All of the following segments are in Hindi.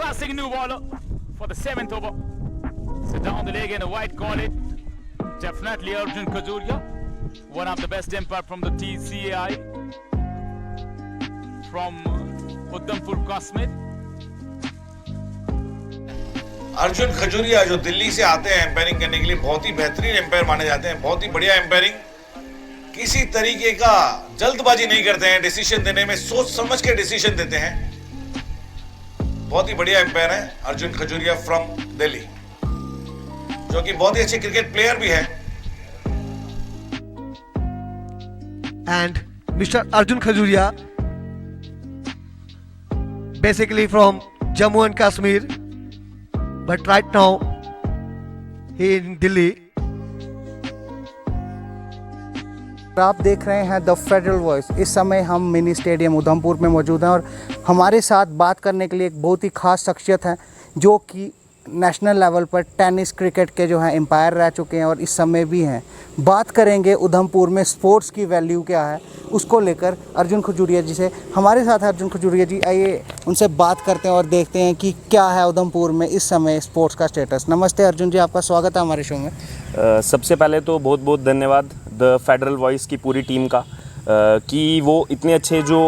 Classic new bowler for the 7th over. So down the leg and a white call it. Definitely Arjun Khajuria, one of the best umpire from the TCAI from Udhampur, Kashmir. Arjun Khajuria जो दिल्ली से आते हैं एम्पायरिंग करने के लिए, बहुत ही बेहतरीन एम्पायर माने जाते हैं, बहुत ही बढ़िया एम्पायरिंग, किसी तरीके का जल्दबाजी नहीं करते हैं डिसीजन देने में, सोच समझ के डिसीजन देते हैं। बहुत ही बढ़िया एम्पायर है अर्जुन खजूरिया फ्रॉम दिल्ली, जो कि बहुत ही अच्छे क्रिकेट प्लेयर भी है। And Mr. Arjun Khajuria, basically from Jammu and Kashmir, but right now he in Delhi. आप देख रहे हैं द फेडरल वॉइस। इस समय हम मिनी स्टेडियम उधमपुर में मौजूद हैं और हमारे साथ बात करने के लिए एक बहुत ही ख़ास शख्सियत है जो कि नेशनल लेवल पर टेनिस क्रिकेट के जो हैं एम्पायर रह चुके हैं और इस समय भी हैं। बात करेंगे उधमपुर में स्पोर्ट्स की वैल्यू क्या है उसको लेकर अर्जुन खजूरिया जी से। हमारे साथ है अर्जुन खजूरिया जी, आइए उनसे बात करते हैं और देखते हैं कि क्या है उधमपुर में इस समय स्पोर्ट्स का स्टेटस। नमस्ते अर्जुन जी, आपका स्वागत है हमारे शो में। सबसे पहले तो बहुत बहुत धन्यवाद द फेडरल वॉइस की पूरी टीम का कि वो इतने अच्छे जो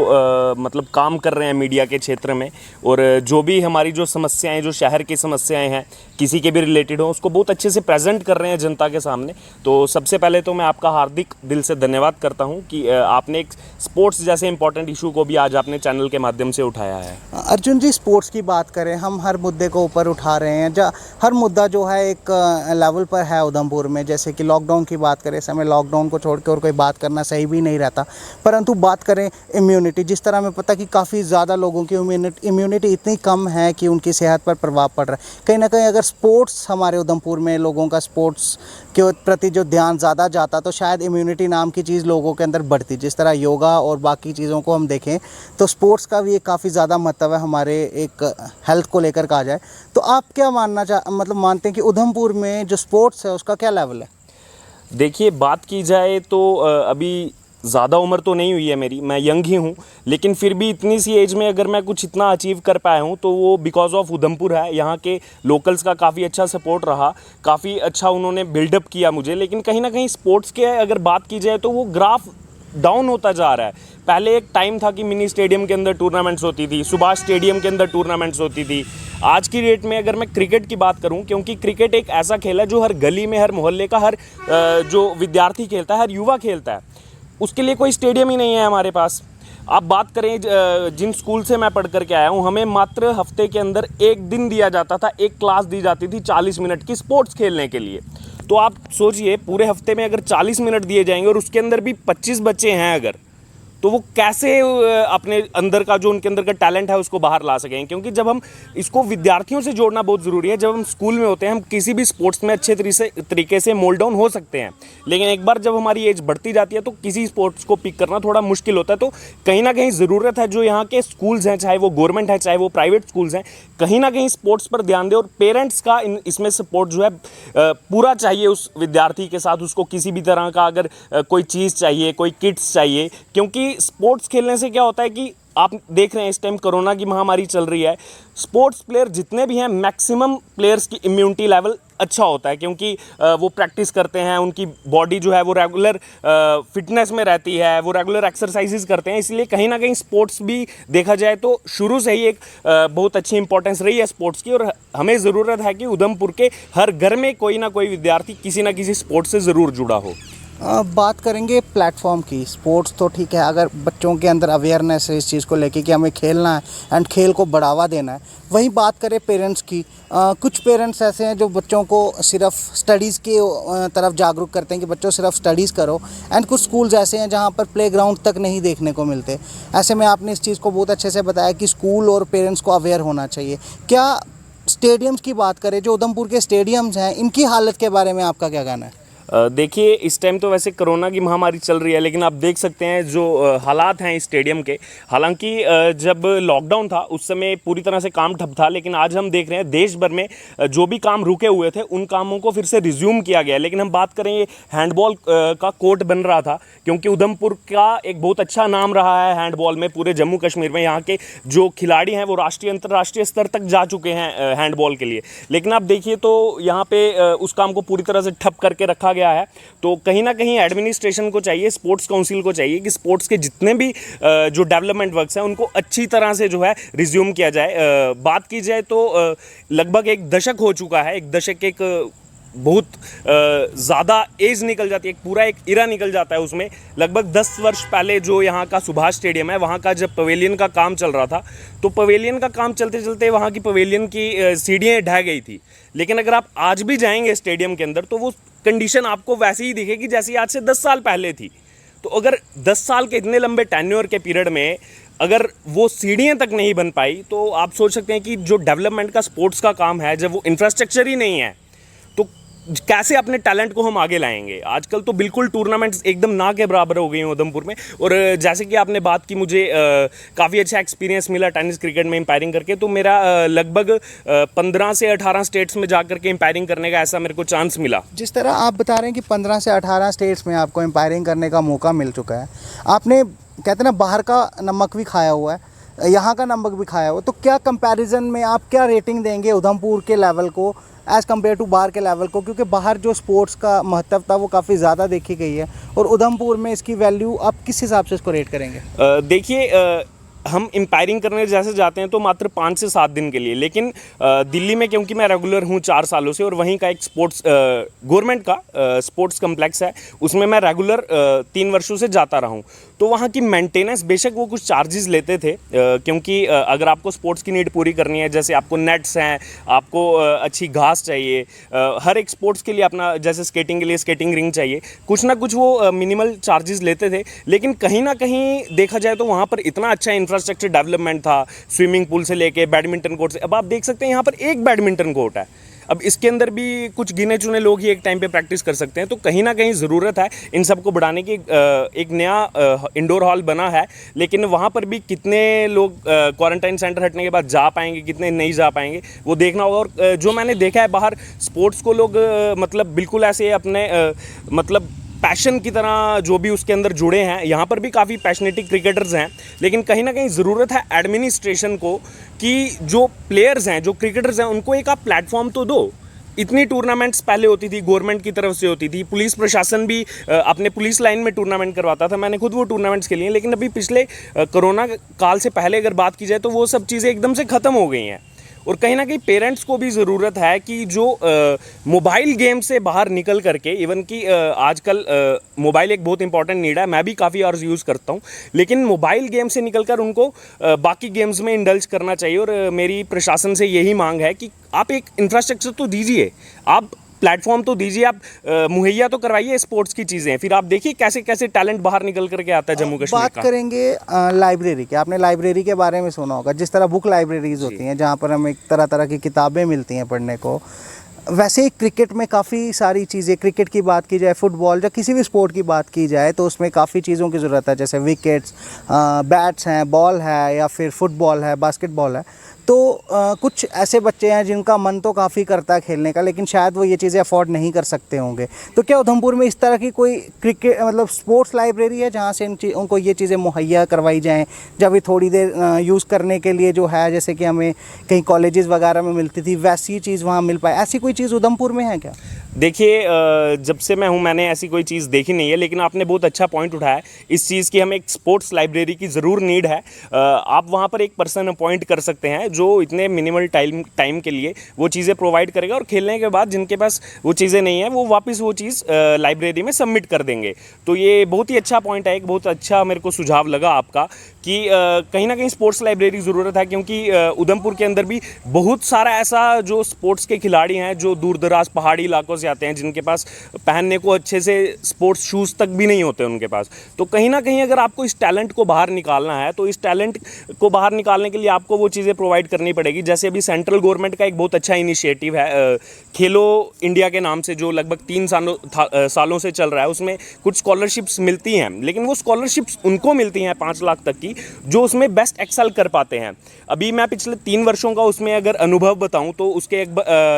मतलब काम कर रहे हैं मीडिया के क्षेत्र में, और जो भी हमारी जो समस्याएं, जो शहर की समस्याएं हैं किसी के भी रिलेटेड हो, उसको बहुत अच्छे से प्रेजेंट कर रहे हैं जनता के सामने। तो सबसे पहले तो मैं आपका हार्दिक दिल से धन्यवाद करता हूं कि आपने एक स्पोर्ट्स जैसे इंपॉर्टेंट इशू को भी आज आपने चैनल के माध्यम से उठाया है। अर्जुन जी, स्पोर्ट्स की बात करें, हम हर मुद्दे को ऊपर उठा रहे हैं, हर मुद्दा जो है एक लेवल पर है उधमपुर में। जैसे कि लॉकडाउन की बात करें, इस समय लॉकडाउन को छोड़ के और कोई बात करना सही भी नहीं रहता। परंतु बात करें इम्यूनिटी, जिस तरह हमें पता कि काफ़ी ज़्यादा लोगों की इम्यूनिटी इतनी कम है कि उनकी सेहत पर प्रभाव पड़ रहा है। कहीं ना कहीं अगर स्पोर्ट्स हमारे उधमपुर में लोगों का स्पोर्ट्स के प्रति जो ध्यान ज़्यादा जाता तो शायद इम्यूनिटी नाम की चीज़ लोगों के अंदर बढ़ती। जिस तरह योगा और बाकी चीज़ों को हम देखें तो स्पोर्ट्स का भी एक काफ़ी ज़्यादा महत्व है हमारे एक हेल्थ को लेकर कहा जाए तो। आप क्या मानते हैं कि उधमपुर में जो स्पोर्ट्स है उसका क्या लेवल है? देखिए, बात की जाए तो अभी ज़्यादा उम्र तो नहीं हुई है मेरी, मैं यंग ही हूँ, लेकिन फिर भी इतनी सी एज में अगर मैं कुछ इतना अचीव कर पाया हूँ तो वो बिकॉज ऑफ उधमपुर है। यहाँ के लोकल्स का काफ़ी अच्छा सपोर्ट रहा, काफ़ी अच्छा उन्होंने बिल्डअप किया मुझे। लेकिन कहीं ना कहीं स्पोर्ट्स के अगर बात की जाए तो वो ग्राफ डाउन होता जा रहा है। पहले एक टाइम था कि मिनी स्टेडियम के अंदर टूर्नामेंट्स होती थी, सुभाष स्टेडियम के अंदर टूर्नामेंट्स होती थी। आज की डेट में अगर मैं क्रिकेट की बात करूं, क्योंकि क्रिकेट एक ऐसा खेल है जो हर गली में, हर मोहल्ले का हर जो विद्यार्थी खेलता है, हर युवा खेलता है, उसके लिए कोई स्टेडियम ही नहीं है हमारे पास। आप बात करें जिन स्कूल से मैं पढ़ करके आया हूँ, हमें मात्र हफ्ते के अंदर एक दिन दिया जाता था, एक क्लास दी जाती थी 40 मिनट की स्पोर्ट्स खेलने के लिए। तो आप सोचिए पूरे हफ्ते में अगर 40 मिनट दिए जाएंगे और उसके अंदर भी 25 बच्चे हैं अगर, तो वो कैसे अपने अंदर का जो उनके अंदर का टैलेंट है उसको बाहर ला सकेंगे। क्योंकि जब हम इसको विद्यार्थियों से जोड़ना बहुत ज़रूरी है। जब हम स्कूल में होते हैं हम किसी भी स्पोर्ट्स में अच्छे तरीके से मोल्ड डाउन हो सकते हैं, लेकिन एक बार जब हमारी एज बढ़ती जाती है तो किसी स्पोर्ट्स को पिक करना थोड़ा मुश्किल होता है। तो कहीं ना कहीं ज़रूरत है जो यहाँ के स्कूल्स हैं, चाहे वो गवर्नमेंट है चाहे वो प्राइवेट स्कूल्स हैं, कहीं ना कहीं स्पोर्ट्स पर ध्यान दें और पेरेंट्स का इसमें सपोर्ट जो है पूरा चाहिए उस विद्यार्थी के साथ। उसको किसी भी तरह का अगर कोई चीज़ चाहिए, कोई किट्स चाहिए, क्योंकि स्पोर्ट्स खेलने से क्या होता है कि आप देख रहे हैं इस टाइम कोरोना की महामारी चल रही है, स्पोर्ट्स प्लेयर जितने भी हैं मैक्सिमम प्लेयर्स की इम्यूनिटी लेवल अच्छा होता है, क्योंकि वो प्रैक्टिस करते हैं, उनकी बॉडी जो है वो रेगुलर फिटनेस में रहती है, वो रेगुलर एक्सरसाइजेज करते हैं। इसलिए कहीं ना कहीं स्पोर्ट्स भी देखा जाए तो शुरू से ही एक बहुत अच्छी इंपॉर्टेंस रही है स्पोर्ट्स की, और हमें ज़रूरत है कि उधमपुर के हर घर में कोई ना कोई विद्यार्थी किसी ना किसी स्पोर्ट्स से ज़रूर जुड़ा हो। बात करेंगे प्लेटफॉर्म की। स्पोर्ट्स तो ठीक है, अगर बच्चों के अंदर अवेयरनेस है इस चीज़ को लेके कि हमें खेलना है एंड खेल को बढ़ावा देना है। वहीं बात करें पेरेंट्स की, कुछ पेरेंट्स ऐसे हैं जो बच्चों को सिर्फ स्टडीज़ के तरफ जागरूक करते हैं कि बच्चों सिर्फ स्टडीज़ करो, एंड कुछ स्कूल्स ऐसे हैं जहाँ पर प्लेग्राउंड तक नहीं देखने को मिलते। ऐसे में आपने इस चीज़ को बहुत अच्छे से बताया कि स्कूल और पेरेंट्स को अवेयर होना चाहिए। क्या स्टेडियम्स की बात करें, जो उधमपुर के स्टेडियम्स हैं, इनकी हालत के बारे में आपका क्या कहना है? देखिए इस टाइम तो वैसे कोरोना की महामारी चल रही है, लेकिन आप देख सकते हैं जो हालात हैं इस स्टेडियम के। हालांकि जब लॉकडाउन था उस समय पूरी तरह से काम ठप था, लेकिन आज हम देख रहे हैं देश भर में जो भी काम रुके हुए थे उन कामों को फिर से रिज्यूम किया गया। लेकिन हम बात करें, ये हैंडबॉल का कोर्ट बन रहा था, क्योंकि उधमपुर का एक बहुत अच्छा नाम रहा है हैंडबॉल में पूरे जम्मू कश्मीर में। यहाँ के जो खिलाड़ी हैं वो राष्ट्रीय अंतर्राष्ट्रीय स्तर तक जा चुके हैं हैंडबॉल के लिए। लेकिन आप देखिए तो यहाँ पे उस काम को पूरी तरह से ठप करके रखा गया है। तो कहीं ना कहीं एडमिनिस्ट्रेशन को चाहिए, स्पोर्ट्स काउंसिल को चाहिए कि स्पोर्ट्स के जितने भी जो डेवलपमेंट वर्क्स हैं उनको अच्छी तरह से जो है रिज्यूम किया जाए। बात की जाए तो लगभग एक दशक हो चुका है, एक दशक एक बहुत ज़्यादा एज निकल जाती है, पूरा एक इरा निकल जाता है उसमें। लगभग 10 वर्ष पहले जो यहाँ का सुभाष स्टेडियम है, वहाँ का जब पवेलियन का काम चल रहा था, तो पवेलियन का काम चलते चलते वहाँ की पवेलियन की सीढ़ियाँ ढह गई थी। लेकिन अगर आप आज भी जाएंगे स्टेडियम के अंदर तो वो कंडीशन आपको वैसे ही दिखेगी जैसी आज से 10 साल पहले थी। तो अगर 10 साल के इतने लंबे टेन्योर के पीरियड में अगर वो सीढ़ियाँ तक नहीं बन पाई, तो आप सोच सकते हैं कि जो डेवलपमेंट का स्पोर्ट्स का काम है, जब वो इंफ्रास्ट्रक्चर ही नहीं है तो कैसे अपने टैलेंट को हम आगे लाएंगे। आजकल तो बिल्कुल टूर्नामेंट्स एकदम ना के बराबर हो गई हैं उधमपुर में। और जैसे कि आपने बात की, मुझे काफ़ी अच्छा एक्सपीरियंस मिला टेनिस क्रिकेट में एम्पायरिंग करके। तो मेरा लगभग 15 से 18 स्टेट्स में जा करके एम्पायरिंग करने का ऐसा मेरे को चांस मिला। जिस तरह आप बता रहे हैं कि 15 से 18 स्टेट्स में आपको एम्पायरिंग करने का मौका मिल चुका है, आपने कहते हैं ना बाहर का नमक भी खाया हुआ है, यहाँ का नमक भी खाया हुआ, तो क्या कंपैरिजन में आप क्या रेटिंग देंगे उधमपुर के लेवल को एज़ कम्पेयर टू बाहर के लेवल को? क्योंकि बाहर जो स्पोर्ट्स का महत्व था वो काफ़ी ज़्यादा देखी गई है, और उधमपुर में इसकी वैल्यू आप किस हिसाब से इसको रेट करेंगे? देखिए हम एम्पायरिंग करने जैसे जाते हैं तो मात्र 5 से 7 दिन के लिए, लेकिन दिल्ली में क्योंकि मैं रेगुलर हूँ 4 सालों से, और वहीं का एक स्पोर्ट्स गवर्नमेंट का स्पोर्ट्स कम्प्लेक्स है, उसमें मैं रेगुलर 3 वर्षों से जाता रहा हूँ। तो वहाँ की मेंटेनेंस, बेशक वो कुछ चार्जेस लेते थे, क्योंकि अगर आपको स्पोर्ट्स की नीड पूरी करनी है, जैसे आपको नेट्स हैं, आपको अच्छी घास चाहिए, हर एक स्पोर्ट्स के लिए अपना, जैसे स्केटिंग के लिए स्केटिंग रिंग चाहिए, कुछ ना कुछ वो मिनिमल चार्जेस लेते थे। लेकिन कहीं ना कहीं देखा जाए तो वहाँ पर इतना अच्छा इंफ्रास्ट्रक्चर डेवलपमेंट था, स्विमिंग पूल से लेके बैडमिंटन कोर्ट से। अब आप देख सकते हैं यहाँ पर एक बैडमिंटन कोर्ट है, अब इसके अंदर भी कुछ गिने चुने लोग ही एक टाइम पे प्रैक्टिस कर सकते हैं। तो कहीं ना कहीं ज़रूरत है इन सबको बढ़ाने की। एक नया इंडोर हॉल बना है, लेकिन वहाँ पर भी कितने लोग क्वारंटाइन सेंटर हटने के बाद जा पाएंगे, कितने नहीं जा पाएंगे, वो देखना होगा। और जो मैंने देखा है बाहर स्पोर्ट्स को लोग मतलब बिल्कुल ऐसे अपने मतलब पैशन की तरह जो भी उसके अंदर जुड़े हैं। यहाँ पर भी काफ़ी पैशनेटिक क्रिकेटर्स हैं, लेकिन कहीं ना कहीं ज़रूरत है एडमिनिस्ट्रेशन को कि जो प्लेयर्स हैं, जो क्रिकेटर्स हैं, उनको एक आप प्लेटफॉर्म तो दो। इतनी टूर्नामेंट्स पहले होती थी, गवर्नमेंट की तरफ से होती थी, पुलिस प्रशासन भी अपने पुलिस लाइन में टूर्नामेंट करवाता था, मैंने खुद वो टूर्नामेंट्स खेली हैं। लेकिन अभी पिछले कोरोना काल से पहले अगर बात की जाए तो वो सब चीज़ें एकदम से ख़त्म हो गई हैं। और कहीं ना कहीं पेरेंट्स को भी ज़रूरत है कि जो मोबाइल गेम से बाहर निकल करके, इवन कि आजकल मोबाइल एक बहुत इंपॉर्टेंट नीड है, मैं भी काफ़ी आवर्स यूज़ करता हूँ, लेकिन मोबाइल गेम से निकलकर उनको बाकी गेम्स में इंडल्ज करना चाहिए। और मेरी प्रशासन से यही मांग है कि आप एक इंफ्रास्ट्रक्चर तो दीजिए, आप प्लेटफॉर्म तो दीजिए, आप मुहैया तो करवाइए स्पोर्ट्स की चीज़ें, फिर आप देखिए कैसे कैसे टैलेंट बाहर निकल करके आता है जम्मू कश्मीर बात का। करेंगे लाइब्रेरी की। आपने लाइब्रेरी के बारे में सुना होगा, जिस तरह बुक लाइब्रेरीज होती हैं जहाँ पर हमें तरह तरह की किताबें मिलती हैं पढ़ने को, वैसे ही क्रिकेट में काफ़ी सारी चीज़ें, क्रिकेट की बात की जाए, फुटबॉल या किसी भी स्पोर्ट की बात की जाए तो उसमें काफ़ी चीज़ों की ज़रूरत है, जैसे विकेट्स, बैट्स हैं, बॉल है, या फिर फुटबॉल है, बास्केटबॉल है। तो कुछ ऐसे बच्चे हैं जिनका मन तो काफ़ी करता है खेलने का, लेकिन शायद वो ये चीज़ें अफोर्ड नहीं कर सकते होंगे। तो क्या उधमपुर में इस तरह की कोई क्रिकेट मतलब स्पोर्ट्स लाइब्रेरी है जहाँ से उनको ये चीज़ें मुहैया करवाई जाएँ, जब भी थोड़ी देर यूज़ करने के लिए जो है, जैसे कि हमें कहीं कॉलेजेस वगैरह में मिलती थी, वैसी चीज़ वहाँ मिल पाए? ऐसी कोई चीज़ उधमपुर में है क्या? देखिए जब से मैं हूँ मैंने ऐसी कोई चीज़ देखी नहीं है, लेकिन आपने बहुत अच्छा पॉइंट उठाया इस चीज़ की। हमें एक स्पोर्ट्स लाइब्रेरी की ज़रूर नीड है। आप वहाँ पर एक पर्सन अपॉइंट कर सकते हैं जो इतने मिनिमल टाइम के लिए वो चीज़ें प्रोवाइड करेगा, और खेलने के बाद जिनके पास वो चीज़ें नहीं है वो वापस वो चीज़ लाइब्रेरी में सबमिट कर देंगे। तो ये बहुत ही अच्छा पॉइंट है, एक बहुत अच्छा मेरे को सुझाव लगा आपका कि कहीं ना कहीं स्पोर्ट्स लाइब्रेरी ज़रूरत है, क्योंकि उधमपुर के अंदर भी बहुत सारा ऐसा जो स्पोर्ट्स के खिलाड़ी हैं जो दूर दराज पहाड़ी इलाकों से आते हैं, जिनके पास पहनने को अच्छे से स्पोर्ट्स शूज़ तक भी नहीं होते उनके पास। तो कहीं ना कहीं अगर आपको इस टैलेंट को बाहर निकालना है तो इस टैलेंट को बाहर निकालने के लिए आपको वो चीज़ें प्रोवाइड करनी पड़ेगी। जैसे अभी सेंट्रल गवर्नमेंट का एक बहुत अच्छा इनिशिएटिव है खेलो इंडिया के नाम से, जो लगभग 3 सालों से चल रहा है। उसमें कुछ स्कॉलरशिप्स मिलती हैं, लेकिन वो स्कॉलरशिप्स उनको मिलती हैं 5 लाख तक की जो उसमें बेस्ट एक्सेल कर पाते हैं। अभी मैं पिछले 3 वर्षों का उसमें अगर अनुभव बताऊं तो उसके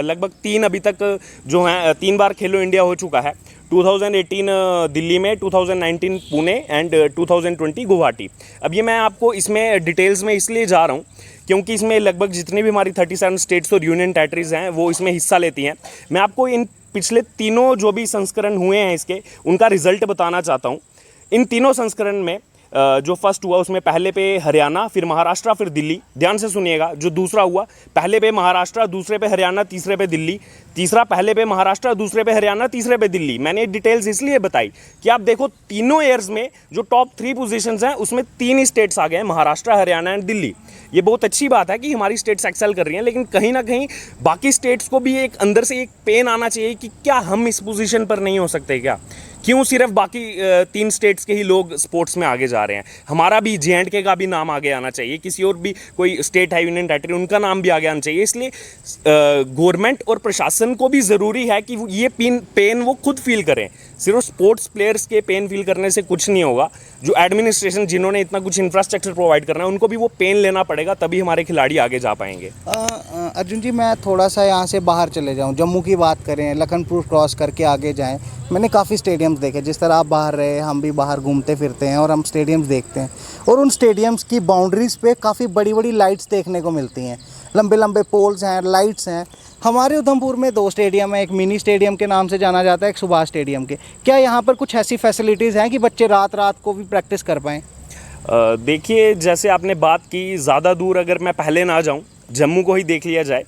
लगभग 3 अभी तक जो हैं 3 बार खेलो इंडिया हो चुका है। 2018 दिल्ली में, 2019 पुणे एंड 2020 गुवाहाटी। अब ये मैं आपको इसमें डिटेल्स में इसलिए जा रहा हूँ क्योंकि इसमें लगभग जितनी भी हमारी 37 स्टेट्स और यूनियन टेरिटरीज हैं वो इसमें हिस्सा लेती हैं। मैं आपको इन पिछले तीनों जो भी संस्करण हुए हैं इसके, उनका रिजल्ट बताना चाहता हूँ। इन तीनों संस्करण में जो फर्स्ट हुआ उसमें पहले पे हरियाणा, फिर महाराष्ट्र, फिर दिल्ली। ध्यान से सुनिएगा, जो दूसरा हुआ पहले पे महाराष्ट्र, दूसरे पे हरियाणा, तीसरे पे दिल्ली। तीसरा पहले पे महाराष्ट्र, दूसरे पे हरियाणा, तीसरे पे दिल्ली। मैंने डिटेल्स इसलिए बताई कि आप देखो तीनों ईयर्स में जो टॉप 3 पोजीशंस हैं उसमें 3 ही स्टेट्स आ गए हैं, महाराष्ट्र, हरियाणा एंड दिल्ली। ये बहुत अच्छी बात है कि हमारी स्टेट्स एक्सेल कर रही हैं, लेकिन कहीं ना कहीं बाकी स्टेट्स को भी एक अंदर से एक पेन आना चाहिए कि क्या हम इस पोजीशन पर नहीं हो सकते क्या? क्यों सिर्फ बाकी 3 स्टेट्स के ही लोग स्पोर्ट्स में आगे जा रहे हैं? हमारा भी J&K का भी नाम आगे आना चाहिए, किसी और भी कोई स्टेट है यूनियन टेरिटरी उनका नाम भी आगे आना चाहिए। इसलिए गवर्नमेंट और प्रशासन को भी ज़रूरी है कि ये पेन वो खुद फील करें। सिर्फ स्पोर्ट्स प्लेयर्स के पेन फील करने से कुछ नहीं होगा। जो एडमिनिस्ट्रेशन जिन्होंने इतना कुछ इंफ्रास्ट्रक्चर प्रोवाइड करना है उनको भी वो पेन लेना पड़ेगा, तभी हमारे खिलाड़ी आगे जा पाएंगे। अर्जुन जी, मैं थोड़ा सा यहाँ से बाहर चले जाऊँ, जम्मू की बात करें, लखनपुर क्रॉस करके आगे जाएं। मैंने काफ़ी स्टेडियम्स देखे, जिस तरह आप बाहर रहे, हम भी बाहर घूमते फिरते हैं और हम स्टेडियम्स देखते हैं, और उन स्टेडियम्स की बाउंड्रीज़ पे काफ़ी बड़ी बड़ी लाइट्स देखने को मिलती हैं, लंबे लंबे पोल्स हैं, लाइट्स हैं। हमारे उधमपुर में 2 स्टेडियम है, एक मिनी स्टेडियम के नाम से जाना जाता है, एक सुभाष स्टेडियम के। क्या यहाँ पर कुछ ऐसी फैसिलिटीज़ हैं कि बच्चे रात रात को भी प्रैक्टिस कर पाएँ? देखिए, जैसे आपने बात की, ज़्यादा दूर अगर मैं पहले ना जाऊँ, जम्मू को ही देख लिया जाए।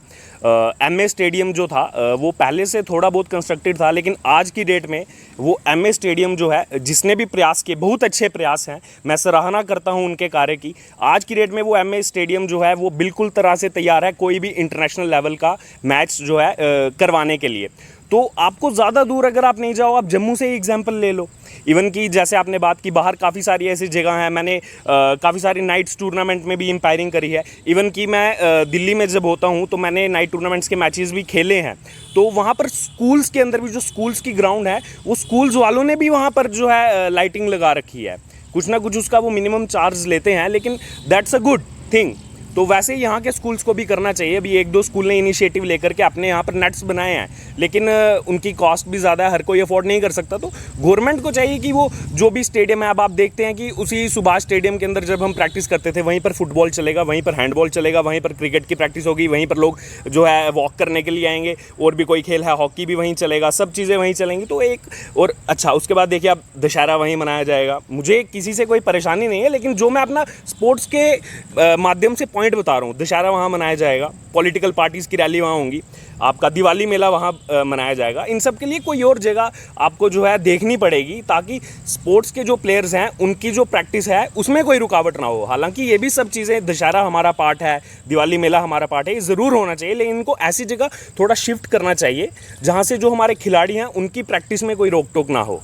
MA स्टेडियम जो था वो पहले से थोड़ा बहुत कंस्ट्रक्टेड था, लेकिन आज की डेट में वो MA स्टेडियम जो है, जिसने भी प्रयास किए, बहुत अच्छे प्रयास हैं, मैं सराहना करता हूं उनके कार्य की। आज की डेट में वो MA स्टेडियम जो है वो बिल्कुल तरह से तैयार है कोई भी इंटरनेशनल लेवल का मैच जो है करवाने के लिए। तो आपको ज़्यादा दूर अगर आप नहीं जाओ, आप जम्मू से ही एग्जाम्पल ले लो। इवन कि जैसे आपने बात की, बाहर काफ़ी सारी ऐसी जगह हैं, मैंने काफ़ी सारी नाइट्स टूर्नामेंट में भी एम्पायरिंग करी है। इवन कि मैं दिल्ली में जब होता हूं तो मैंने नाइट टूर्नामेंट्स के मैचेस भी खेले हैं। तो वहाँ पर स्कूल्स के अंदर भी, जो स्कूल्स की ग्राउंड है, वो स्कूल्स वालों ने भी वहाँ पर जो है लाइटिंग लगा रखी है। कुछ ना कुछ उसका वो मिनिमम चार्ज लेते हैं, लेकिन दैट्स अ गुड थिंग। तो वैसे यहाँ के स्कूल्स को भी करना चाहिए। अभी 1-2 स्कूल ने इनिशिएटिव लेकर के अपने यहाँ पर नेट्स बनाए हैं, लेकिन उनकी कॉस्ट भी ज़्यादा है, हर कोई अफोर्ड नहीं कर सकता। तो गवर्नमेंट को चाहिए कि वो जो भी स्टेडियम है, अब आप देखते हैं कि उसी सुभाष स्टेडियम के अंदर जब हम प्रैक्टिस करते थे, वहीं पर फुटबॉल चलेगा, वहीं पर हैंडबॉल चलेगा, वहीं पर क्रिकेट की प्रैक्टिस होगी, वहीं पर लोग जो है वॉक करने के लिए आएंगे, और भी कोई खेल है, हॉकी भी वहीं चलेगा, सब चीज़ें वहीं चलेंगी। तो एक और अच्छा, उसके बाद देखिए अब दशहरा वहीं मनाया जाएगा। मुझे किसी से कोई परेशानी नहीं है, लेकिन जो मैं अपना स्पोर्ट्स के माध्यम से पॉइंट बता रहा हूँ, दशहरा वहाँ मनाया जाएगा, पॉलिटिकल पार्टीज़ की रैली वहाँ होंगी, आपका दिवाली मेला वहाँ मनाया जाएगा। इन सब के लिए कोई और जगह आपको जो है देखनी पड़ेगी, ताकि स्पोर्ट्स के जो प्लेयर्स हैं उनकी जो प्रैक्टिस है उसमें कोई रुकावट ना हो। हालांकि ये भी सब चीज़ें, दशहरा हमारा पार्ट है, दिवाली मेला हमारा पार्ट है, ये ज़रूर होना चाहिए, लेकिन इनको ऐसी जगह थोड़ा शिफ्ट करना चाहिए जहाँ से जो हमारे खिलाड़ी हैं उनकी प्रैक्टिस में कोई रोक टोक ना हो।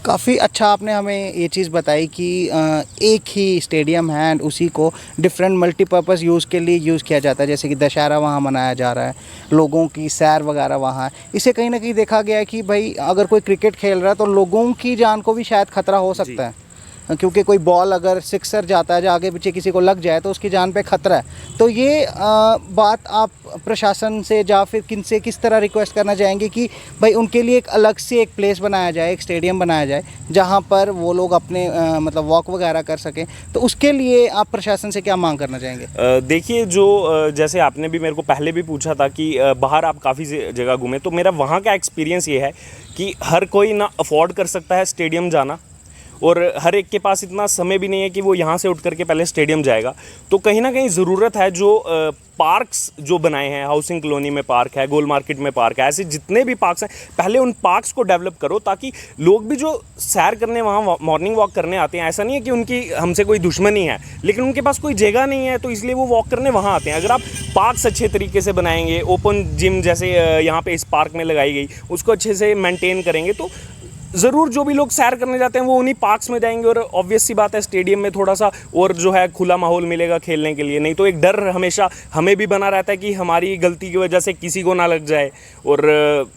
काफ़ी अच्छा आपने हमें ये चीज़ बताई कि एक ही स्टेडियम है एंड उसी को डिफरेंट मल्टीपर्पज़ यूज़ के लिए यूज़ किया जाता है। जैसे कि दशहरा वहाँ मनाया जा रहा है, लोगों की सैर वगैरह वहाँ है। इसे कहीं ना कहीं देखा गया है कि भाई अगर कोई क्रिकेट खेल रहा है तो लोगों की जान को भी शायद खतरा हो सकता है, क्योंकि कोई बॉल अगर सिक्सर जाता है, जो आगे पीछे किसी को लग जाए तो उसकी जान पे खतरा है। तो ये बात आप प्रशासन से या फिर किस तरह रिक्वेस्ट करना चाहेंगे कि भाई उनके लिए एक अलग से एक प्लेस बनाया जाए, एक स्टेडियम बनाया जाए, जहाँ पर वो लोग अपने मतलब वॉक वगैरह कर सकें? तो उसके लिए आप प्रशासन से क्या मांग करना चाहेंगे? देखिए, जो जैसे आपने भी मेरे को पहले भी पूछा था कि बाहर आप काफ़ी जगह घूमे, तो मेरा वहाँ का एक्सपीरियंस ये है कि हर कोई ना अफोर्ड कर सकता है स्टेडियम जाना, और हर एक के पास इतना समय भी नहीं है कि वो यहाँ से उठ करके पहले स्टेडियम जाएगा। तो कहीं ना कहीं ज़रूरत है जो पार्क्स जो बनाए हैं, हाउसिंग कॉलोनी में पार्क है, गोल मार्केट में पार्क है, ऐसे जितने भी पार्क्स हैं, पहले उन पार्क्स को डेवलप करो, ताकि लोग भी जो सैर करने वहाँ मॉर्निंग वॉक करने आते हैं, ऐसा नहीं है कि उनकी हमसे कोई दुश्मनी है, लेकिन उनके पास कोई जगह नहीं है तो इसलिए वो वॉक करने वहाँ आते हैं। अगर आप पार्क्स अच्छे तरीके से बनाएंगे, ओपन जिम जैसे यहाँ पे इस पार्क में लगाई गई, उसको अच्छे से मेंटेन करेंगे, तो ज़रूर जो भी लोग सैर करने जाते हैं वो उन्हीं पार्क्स में जाएंगे, और ऑब्वियस सी बात है स्टेडियम में थोड़ा सा और जो है खुला माहौल मिलेगा खेलने के लिए। नहीं तो एक डर हमेशा हमें भी बना रहता है कि हमारी गलती की वजह से किसी को ना लग जाए और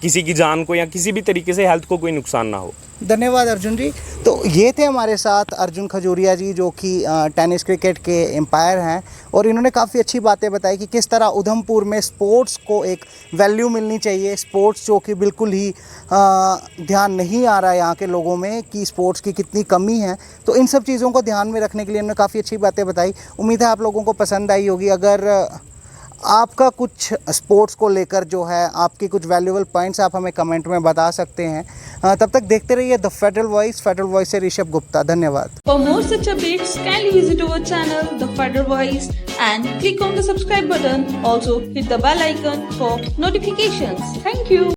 किसी की जान को या किसी भी तरीके से हेल्थ को कोई नुकसान ना हो। धन्यवाद अर्जुन जी। तो ये थे हमारे साथ अर्जुन खजूरिया जी, जो कि टेनिस क्रिकेट के एम्पायर हैं, और इन्होंने काफ़ी अच्छी बातें बताई कि किस तरह उधमपुर में स्पोर्ट्स को एक वैल्यू मिलनी चाहिए। स्पोर्ट्स जो कि बिल्कुल ही ध्यान नहीं आ रहा है यहाँ के लोगों में, कि स्पोर्ट्स की कितनी कमी है। तो इन सब चीज़ों को ध्यान में रखने के लिए इन्होंने काफ़ी अच्छी बातें बताई। उम्मीद है आप लोगों को पसंद आई होगी। अगर आपका कुछ स्पोर्ट्स को लेकर जो है आपकी कुछ वैल्यूएबल पॉइंट्स आप हमें कमेंट में बता सकते हैं। तब तक देखते रहिए द फेडरल वॉइस से ऋषभ गुप्ता। धन्यवाद। For more such updates, kindly visit our channel, The Federal Voice, and click on the subscribe button. Also, hit the bell icon for notifications. Thank you.